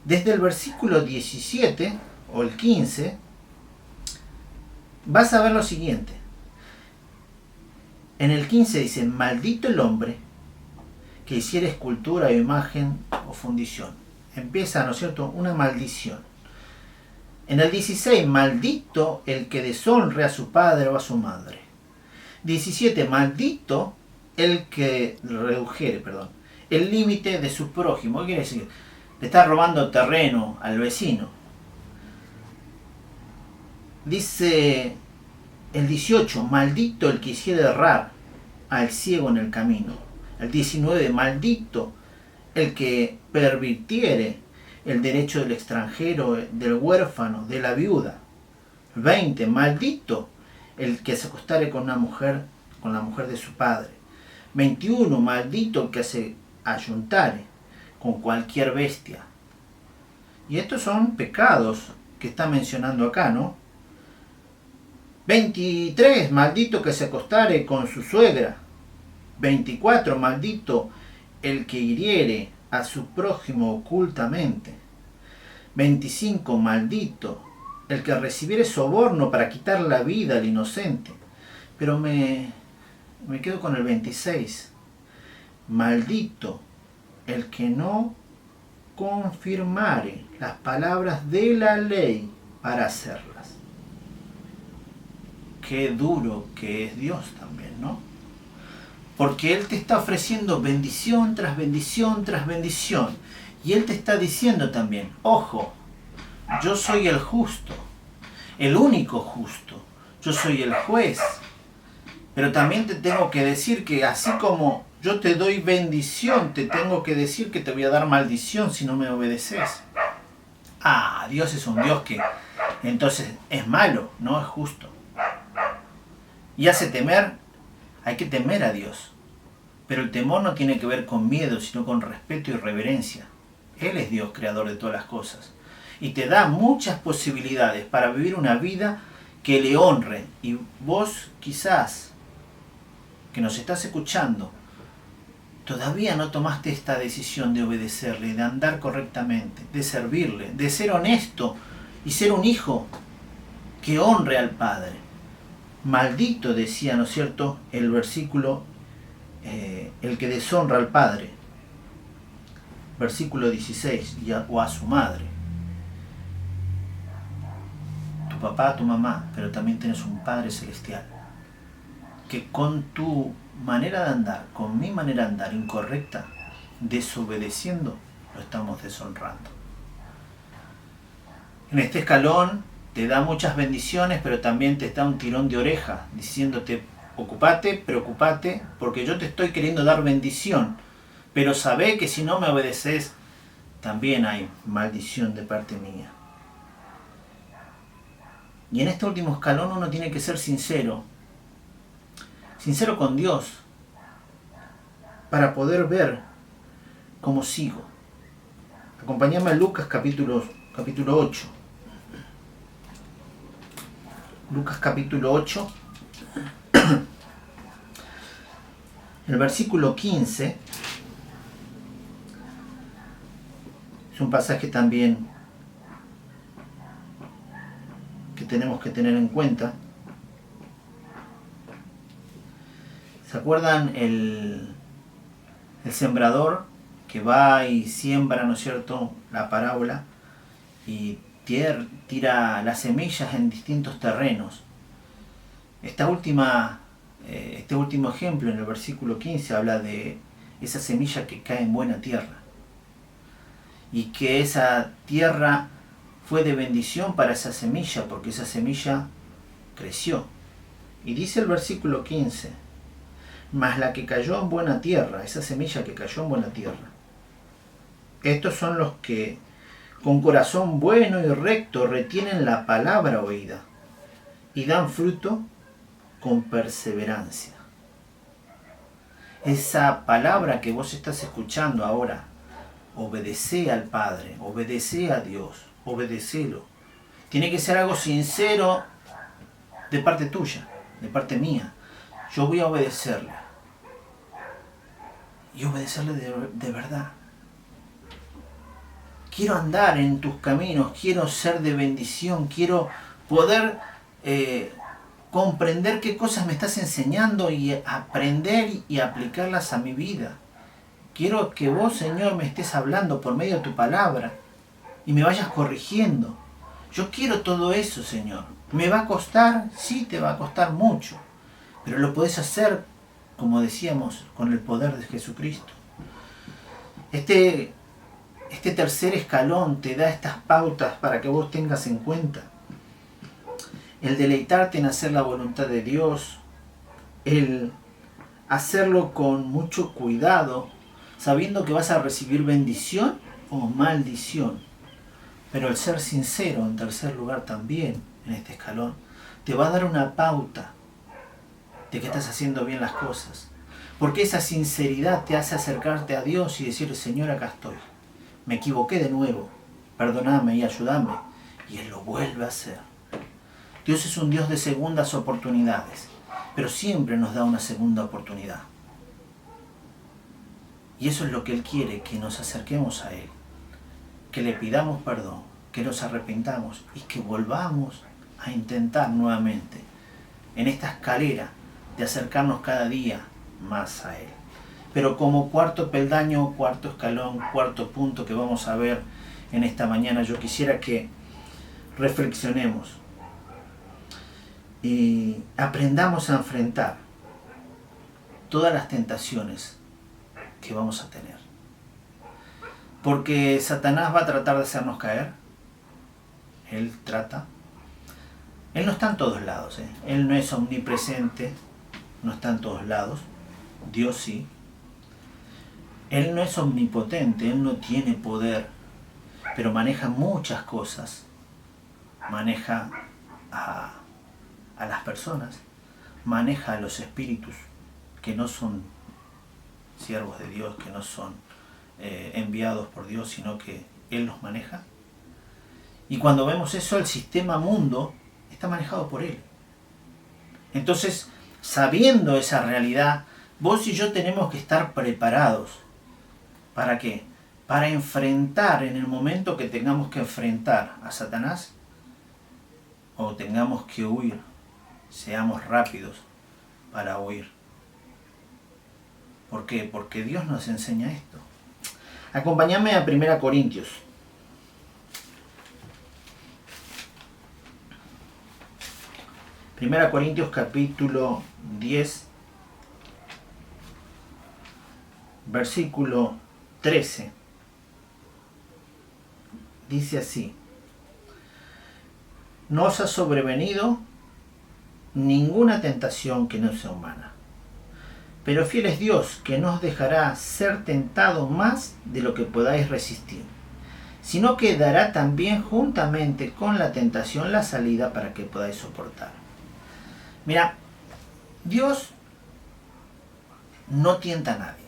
desde el versículo 17 o el 15, vas a ver lo siguiente. En el 15 dice, maldito el hombre que hiciera escultura o imagen o fundición. Empieza, ¿no es cierto?, una maldición. En el 16, maldito el que deshonre a su padre o a su madre. 17, maldito el que redujere, el límite de su prójimo. ¿Qué quiere decir? Le está robando terreno al vecino. Dice el 18, maldito el que hiciera errar al ciego en el camino. El 19, maldito el que pervirtiere el derecho del extranjero, del huérfano, de la viuda. 20, maldito el que se acostare con la mujer de su padre. 21, maldito el que se ayuntare con cualquier bestia. Y estos son pecados que está mencionando acá, ¿no? 23, maldito que se acostare con su suegra. 24, maldito el que hiriere a su prójimo ocultamente. 25, maldito el que recibiere soborno para quitar la vida al inocente. Pero me quedo con el 26. Maldito el que no confirmare las palabras de la ley para hacerlas. Qué duro que es Dios también, ¿no? Porque Él te está ofreciendo bendición tras bendición tras bendición. Y Él te está diciendo también, ojo, yo soy el justo, el único justo. Yo soy el juez. Pero también te tengo que decir que así como yo te doy bendición, te tengo que decir que te voy a dar maldición si no me obedeces. Ah, Dios es un Dios que entonces es malo, no es justo. Y hace temer, hay que temer a Dios. Pero el temor no tiene que ver con miedo, sino con respeto y reverencia. Él es Dios, creador de todas las cosas. Y te da muchas posibilidades para vivir una vida que le honre. Y vos quizás, que nos estás escuchando, todavía no tomaste esta decisión de obedecerle, de andar correctamente, de servirle, de ser honesto y ser un hijo que honre al Padre. Maldito, decía, ¿no es cierto?, el versículo, el que deshonra al Padre. Versículo 16, o a su madre. Tu papá, tu mamá, pero también tienes un Padre celestial. Que con tu manera de andar, con mi manera de andar incorrecta, desobedeciendo, lo estamos deshonrando. En este escalón te da muchas bendiciones, pero también te da un tirón de oreja, diciéndote, ocupate, preocupate, porque yo te estoy queriendo dar bendición, pero sabé que si no me obedeces, también hay maldición de parte mía. Y en este último escalón uno tiene que ser sincero con Dios, para poder ver cómo sigo. Acompáñame a Lucas capítulo 8. Lucas capítulo 8. El versículo 15 es un pasaje también que tenemos que tener en cuenta. ¿Se acuerdan el sembrador que va y siembra, ¿no es cierto?, la parábola y tira las semillas en distintos terrenos? Este último ejemplo en el versículo 15 habla de esa semilla que cae en buena tierra y que esa tierra fue de bendición para esa semilla porque esa semilla creció. Y dice el versículo 15: mas la que cayó en buena tierra, esa semilla que cayó en buena tierra, estos son los que con corazón bueno y recto retienen la palabra oída y dan fruto con perseverancia. Esa palabra que vos estás escuchando ahora, obedece al Padre, obedece a Dios, obedecelo. Tiene que ser algo sincero de parte tuya, de parte mía. Yo voy a obedecerle. Y obedecerle de verdad. Quiero andar en tus caminos, quiero ser de bendición, quiero poder comprender qué cosas me estás enseñando y aprender y aplicarlas a mi vida. Quiero que vos, Señor, me estés hablando por medio de tu palabra y me vayas corrigiendo. Yo quiero todo eso, Señor. ¿Me va a costar? Sí, te va a costar mucho. Pero lo podés hacer, como decíamos, con el poder de Jesucristo. Este tercer escalón te da estas pautas para que vos tengas en cuenta. El deleitarte en hacer la voluntad de Dios, el hacerlo con mucho cuidado, sabiendo que vas a recibir bendición o maldición. Pero el ser sincero, en tercer lugar también, en este escalón, te va a dar una pauta de que estás haciendo bien las cosas. Porque esa sinceridad te hace acercarte a Dios y decirle: Señor, acá estoy. Me equivoqué de nuevo. Perdóname y ayúdame. Y Él lo vuelve a hacer. Dios es un Dios de segundas oportunidades, pero siempre nos da una segunda oportunidad. Y eso es lo que Él quiere, que nos acerquemos a Él, que le pidamos perdón, que nos arrepentamos y que volvamos a intentar nuevamente en esta escalera de acercarnos cada día más a Él. Pero como cuarto peldaño, cuarto escalón, cuarto punto que vamos a ver en esta mañana, yo quisiera que reflexionemos y aprendamos a enfrentar todas las tentaciones que vamos a tener. Porque Satanás va a tratar de hacernos caer. Él trata. Él no está en todos lados. Él no es omnipresente, no está en todos lados. Dios sí. Él no es omnipotente, Él no tiene poder, pero maneja muchas cosas. Maneja a las personas, maneja a los espíritus que no son siervos de Dios, que no son enviados por Dios, sino que Él los maneja. Y cuando vemos eso, el sistema mundo está manejado por Él. Entonces, sabiendo esa realidad, vos y yo tenemos que estar preparados. ¿Para qué? Para enfrentar en el momento que tengamos que enfrentar a Satanás o tengamos que huir. Seamos rápidos para huir. ¿Por qué? Porque Dios nos enseña esto. Acompáñame a 1 Corintios. 1 Corintios capítulo 10, versículo 13. Dice así: no os ha sobrevenido ninguna tentación que no sea humana, pero fiel es Dios, que no os dejará ser tentado más de lo que podáis resistir, sino que dará también juntamente con la tentación la salida para que podáis soportar. Mira, Dios no tienta a nadie.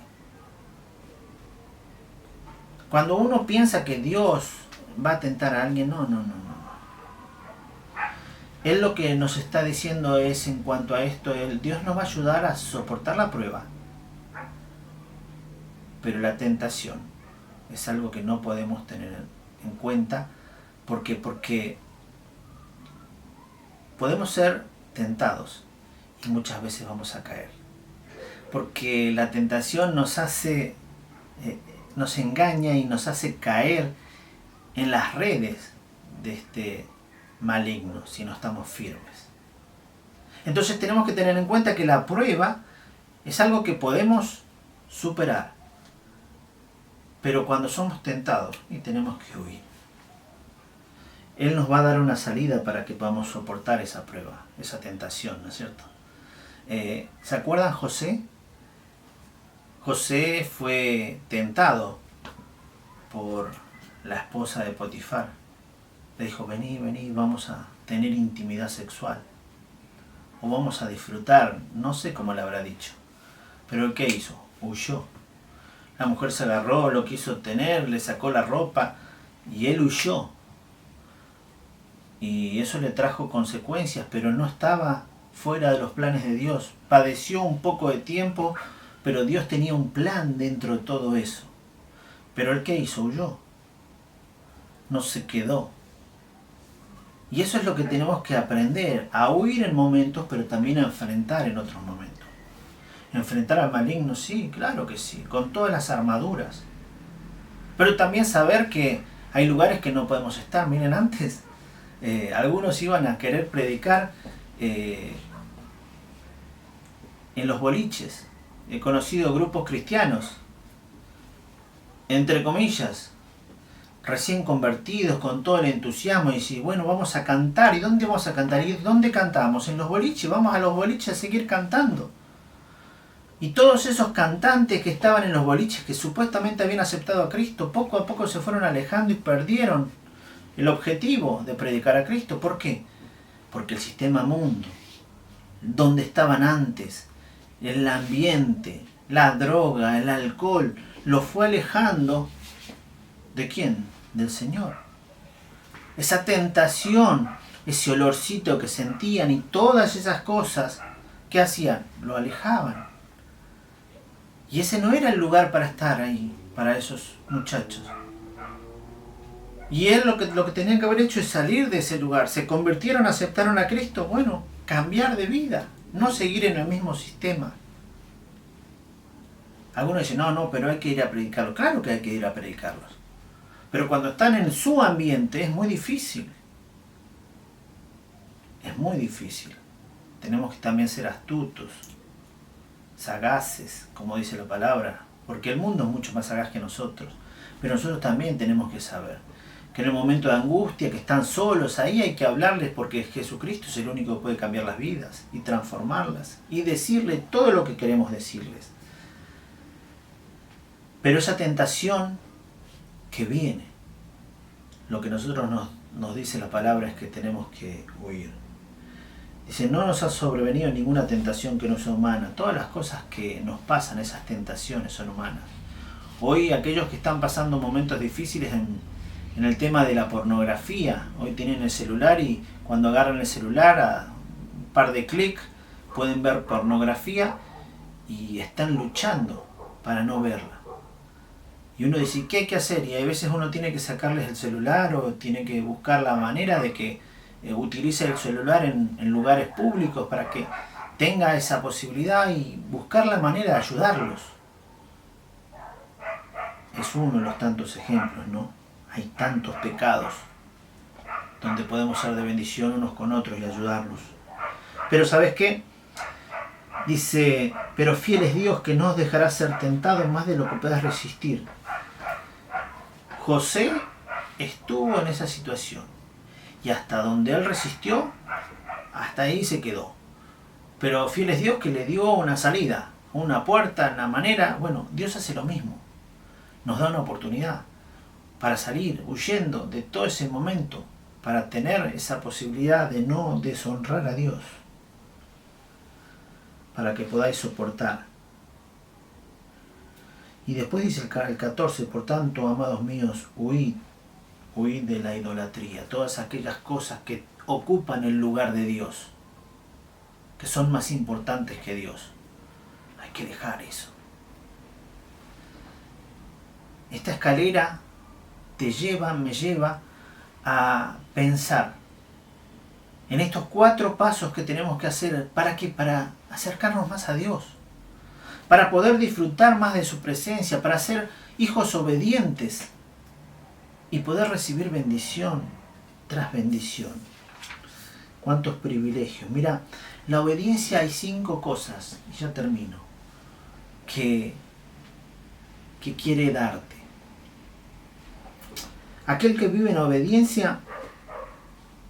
Cuando uno piensa que Dios va a tentar a alguien, no. Él lo que nos está diciendo es, en cuanto a esto, Dios nos va a ayudar a soportar la prueba. Pero la tentación es algo que no podemos tener en cuenta. ¿Por qué? Porque podemos ser tentados y muchas veces vamos a caer. Porque la tentación nos engaña y nos hace caer en las redes de este maligno si no estamos firmes. Entonces tenemos que tener en cuenta que la prueba es algo que podemos superar, pero cuando somos tentados y tenemos que huir, Él nos va a dar una salida para que podamos soportar esa prueba, esa tentación, ¿no es cierto? ¿Se acuerdan José? José fue tentado por la esposa de Potifar. Le dijo, vení, vamos a tener intimidad sexual. O vamos a disfrutar, no sé cómo le habrá dicho. Pero ¿el qué hizo? Huyó. La mujer se agarró, lo quiso tener, le sacó la ropa y él huyó. Y eso le trajo consecuencias, pero no estaba fuera de los planes de Dios. Padeció un poco de tiempo, pero Dios tenía un plan dentro de todo eso. Pero ¿el qué hizo? Huyó. No se quedó. Y eso es lo que tenemos que aprender, a huir en momentos, pero también a enfrentar en otros momentos. Enfrentar al maligno, sí, claro que sí, con todas las armaduras. Pero también saber que hay lugares que no podemos estar. Miren, antes algunos iban a querer predicar en los boliches. He conocido grupos cristianos, entre comillas, recién convertidos, con todo el entusiasmo, y decir, bueno, vamos a cantar. ¿Y dónde vamos a cantar? ¿Y dónde cantamos? En los boliches. Vamos a los boliches a seguir cantando. Y todos esos cantantes que estaban en los boliches, que supuestamente habían aceptado a Cristo, poco a poco se fueron alejando y perdieron el objetivo de predicar a Cristo. ¿Por qué? Porque el sistema mundo, donde estaban antes, el ambiente, la droga, el alcohol, los fue alejando. ¿De quién? Del Señor. Esa tentación, ese olorcito que sentían y todas esas cosas, ¿qué hacían? Lo alejaban. Y ese no era el lugar para estar ahí, para esos muchachos. Y él lo que tenían que haber hecho es salir de ese lugar. Se convirtieron, aceptaron a Cristo. Bueno, cambiar de vida, no seguir en el mismo sistema. Algunos dicen, no, pero hay que ir a predicarlos. Claro que hay que ir a predicarlos. Pero cuando están en su ambiente es muy difícil. Es muy difícil. Tenemos que también ser astutos, sagaces, como dice la palabra, porque el mundo es mucho más sagaz que nosotros. Pero nosotros también tenemos que saber que en el momento de angustia, que están solos, ahí hay que hablarles, porque Jesucristo es el único que puede cambiar las vidas y transformarlas y decirle todo lo que queremos decirles. Pero esa tentación que viene, lo que nosotros nos dice la palabra es que tenemos que huir. Dice, no nos ha sobrevenido ninguna tentación que no sea humana. Todas las cosas que nos pasan, esas tentaciones, son humanas. Hoy aquellos que están pasando momentos difíciles en el tema de la pornografía, hoy tienen el celular y cuando agarran el celular a un par de clics pueden ver pornografía y están luchando para no verla. Y uno dice, ¿qué hay que hacer? Y hay veces uno tiene que sacarles el celular o tiene que buscar la manera de que utilice el celular en lugares públicos para que tenga esa posibilidad y buscar la manera de ayudarlos. Es uno de los tantos ejemplos, ¿no? Hay tantos pecados donde podemos ser de bendición unos con otros y ayudarlos. Pero ¿sabes qué? Dice, pero fiel es Dios que no os dejará ser tentado más de lo que puedas resistir. José estuvo en esa situación y hasta donde él resistió, hasta ahí se quedó. Pero fiel es Dios que le dio una salida, una puerta, una manera. Bueno, Dios hace lo mismo. Nos da una oportunidad para salir huyendo de todo ese momento, para tener esa posibilidad de no deshonrar a Dios, para que podáis soportar. Y después dice el 14, por tanto, amados míos, huid de la idolatría, todas aquellas cosas que ocupan el lugar de Dios, que son más importantes que Dios. Hay que dejar eso. Esta escalera me lleva a pensar en estos 4 pasos que tenemos que hacer. ¿Para qué? Para acercarnos más a Dios, para poder disfrutar más de su presencia, para ser hijos obedientes y poder recibir bendición tras bendición. ¿Cuántos privilegios? Mira, la obediencia, hay 5 cosas, y ya termino, que quiere darte. Aquel que vive en obediencia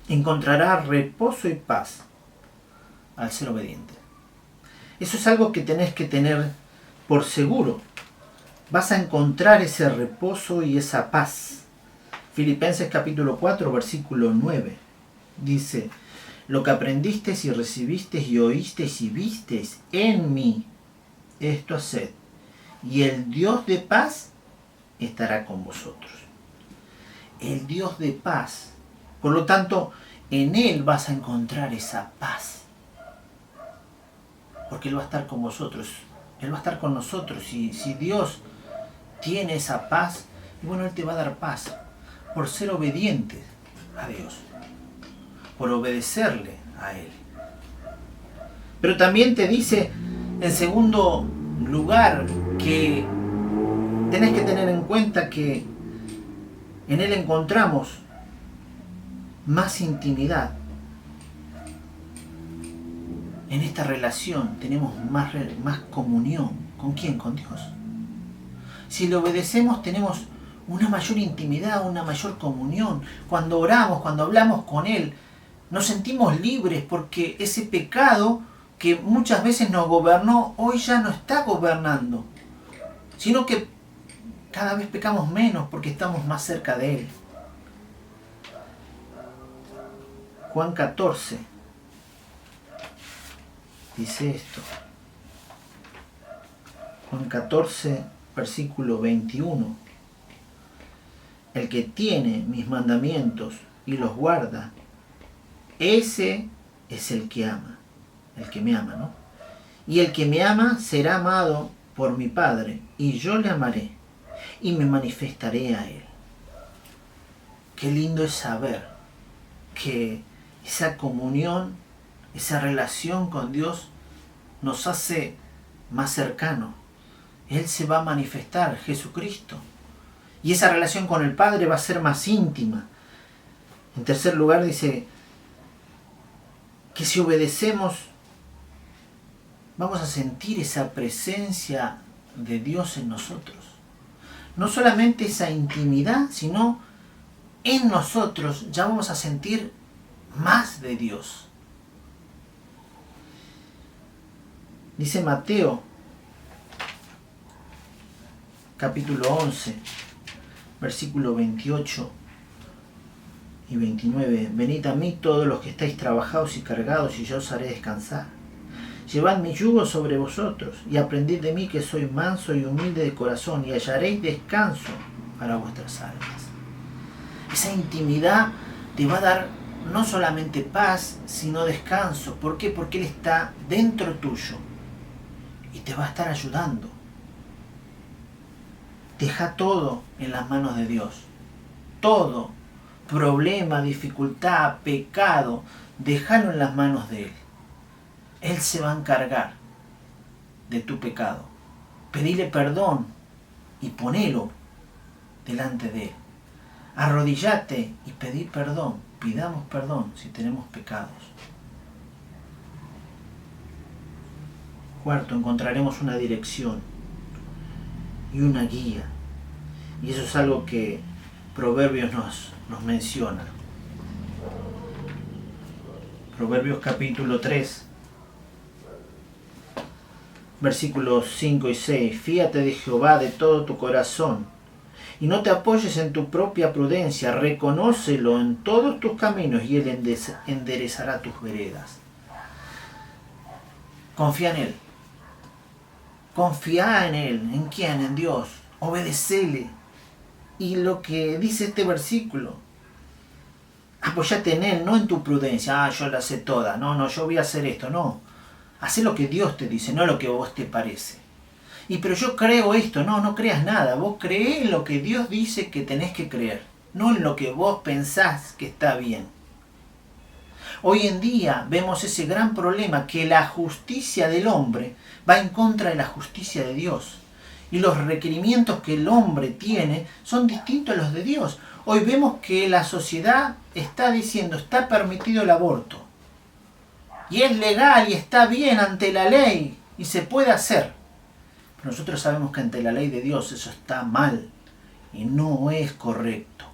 encontrará reposo y paz al ser obediente. Eso es algo que tenés que tener por seguro. Vas a encontrar ese reposo y esa paz. Filipenses capítulo 4, versículo 9. Dice, lo que aprendisteis y recibisteis y oísteis y visteis en mí, esto haced, y el Dios de paz estará con vosotros. El Dios de paz. Por lo tanto, en Él vas a encontrar esa paz. Porque Él va a estar con vosotros. Él va a estar con nosotros. Y si Dios tiene esa paz, y bueno, Él te va a dar paz. Por ser obediente a Dios. Por obedecerle a Él. Pero también te dice, en segundo lugar, que tenés que tener en cuenta que en Él encontramos más intimidad. En esta relación tenemos más comunión. ¿Con quién? Con Dios. Si le obedecemos tenemos una mayor intimidad, una mayor comunión. Cuando oramos, cuando hablamos con Él, nos sentimos libres porque ese pecado que muchas veces nos gobernó, hoy ya no está gobernando. Sino que cada vez pecamos menos porque estamos más cerca de Él. Juan 14 dice esto. Juan 14, versículo 21. El que tiene mis mandamientos y los guarda, ese es el que ama. El que me ama, ¿no? Y el que me ama será amado por mi Padre, y yo le amaré y me manifestaré a Él. Qué lindo es saber que esa comunión, esa relación con Dios nos hace más cercanos. Él se va a manifestar, Jesucristo. Y esa relación con el Padre va a ser más íntima. En tercer lugar dice que si obedecemos, vamos a sentir esa presencia de Dios en nosotros. No solamente esa intimidad, sino en nosotros ya vamos a sentir más de Dios. Dice Mateo, capítulo 11, versículo 28 y 29. Venid a mí todos los que estáis trabajados y cargados, y yo os haré descansar. Llevad mi yugo sobre vosotros, y aprended de mí que soy manso y humilde de corazón, y hallaréis descanso para vuestras almas. Esa intimidad te va a dar no solamente paz, sino descanso. ¿Por qué? Porque Él está dentro tuyo y te va a estar ayudando. Deja todo en las manos de Dios. Todo, problema, dificultad, pecado, déjalo en las manos de Él. Él se va a encargar de tu pecado. Pedile perdón y ponelo delante de Él. Arrodillate y pedí perdón. Pidamos perdón si tenemos pecados. Cuarto, encontraremos una dirección y una guía. Y eso es algo que Proverbios nos menciona. Proverbios capítulo 3, versículos 5 y 6. Fíate de Jehová de todo tu corazón y no te apoyes en tu propia prudencia. Reconócelo en todos tus caminos y Él enderezará tus veredas. Confía en Él. Confía en Él. ¿En quién? En Dios. Obedecele. Y lo que dice este versículo, apoyate en Él, no en tu prudencia. Yo la sé toda. No, yo voy a hacer esto. No. Hacé lo que Dios te dice, no lo que a vos te parece. Pero yo creo esto. No creas nada. Vos creés en lo que Dios dice que tenés que creer, no en lo que vos pensás que está bien. Hoy en día vemos ese gran problema, que la justicia del hombre va en contra de la justicia de Dios. Y los requerimientos que el hombre tiene son distintos a los de Dios. Hoy vemos que la sociedad está diciendo, está permitido el aborto. Y es legal y está bien ante la ley y se puede hacer. Pero nosotros sabemos que ante la ley de Dios eso está mal y no es correcto.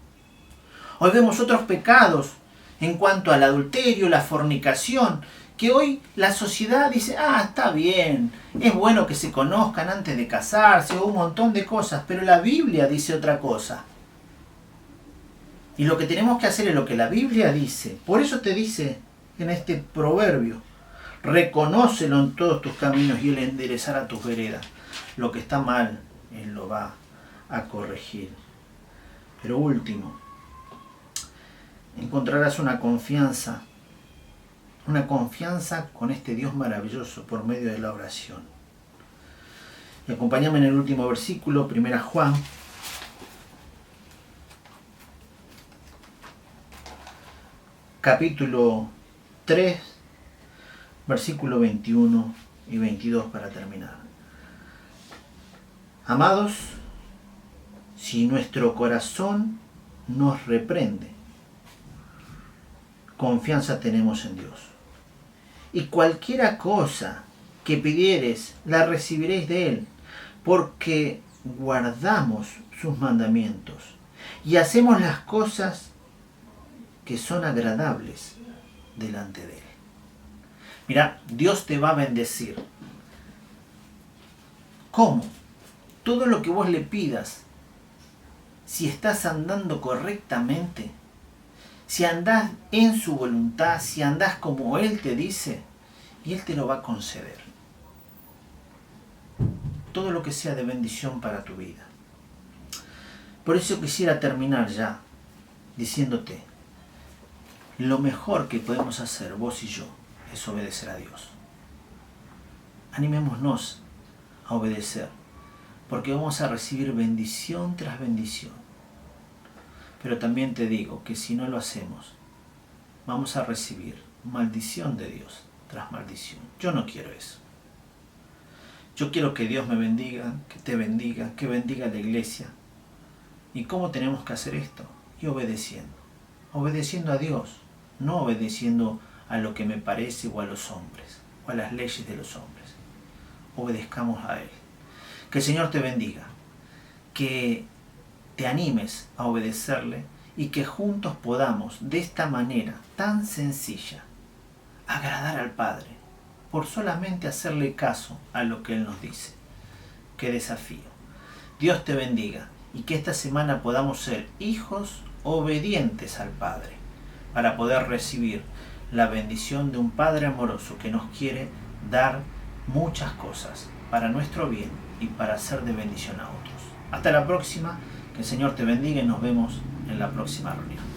Hoy vemos otros pecados en cuanto al adulterio, la fornicación, que hoy la sociedad dice, está bien, es bueno que se conozcan antes de casarse, o un montón de cosas, pero la Biblia dice otra cosa. Y lo que tenemos que hacer es lo que la Biblia dice. Por eso te dice en este proverbio, reconócelo en todos tus caminos y Él enderezará tus veredas. Lo que está mal, Él lo va a corregir. Pero último, encontrarás una confianza con este Dios maravilloso por medio de la oración. Y acompáñame en el último versículo, 1 Juan, capítulo 3, versículo 21 y 22 para terminar. Amados, si nuestro corazón nos reprende, confianza tenemos en Dios. Y cualquiera cosa que pidiereis, la recibiréis de Él, porque guardamos sus mandamientos y hacemos las cosas que son agradables delante de Él. Mira, Dios te va a bendecir. ¿Cómo? Todo lo que vos le pidas, si estás andando correctamente, si andás en su voluntad, si andás como Él te dice, y Él te lo va a conceder. Todo lo que sea de bendición para tu vida. Por eso quisiera terminar ya diciéndote, lo mejor que podemos hacer vos y yo es obedecer a Dios. Animémonos a obedecer, porque vamos a recibir bendición tras bendición. Pero también te digo que si no lo hacemos, vamos a recibir maldición de Dios tras maldición. Yo no quiero eso. Yo quiero que Dios me bendiga, que te bendiga, que bendiga a la iglesia. ¿Y cómo tenemos que hacer esto? Y obedeciendo. Obedeciendo a Dios, no obedeciendo a lo que me parece o a los hombres, o a las leyes de los hombres. Obedezcamos a Él. Que el Señor te bendiga, que te animes a obedecerle y que juntos podamos, de esta manera tan sencilla, agradar al Padre por solamente hacerle caso a lo que Él nos dice. ¡Qué desafío! Dios te bendiga y que esta semana podamos ser hijos obedientes al Padre para poder recibir la bendición de un Padre amoroso que nos quiere dar muchas cosas para nuestro bien y para ser de bendición a otros. Hasta la próxima, que el Señor te bendiga y nos vemos en la próxima reunión.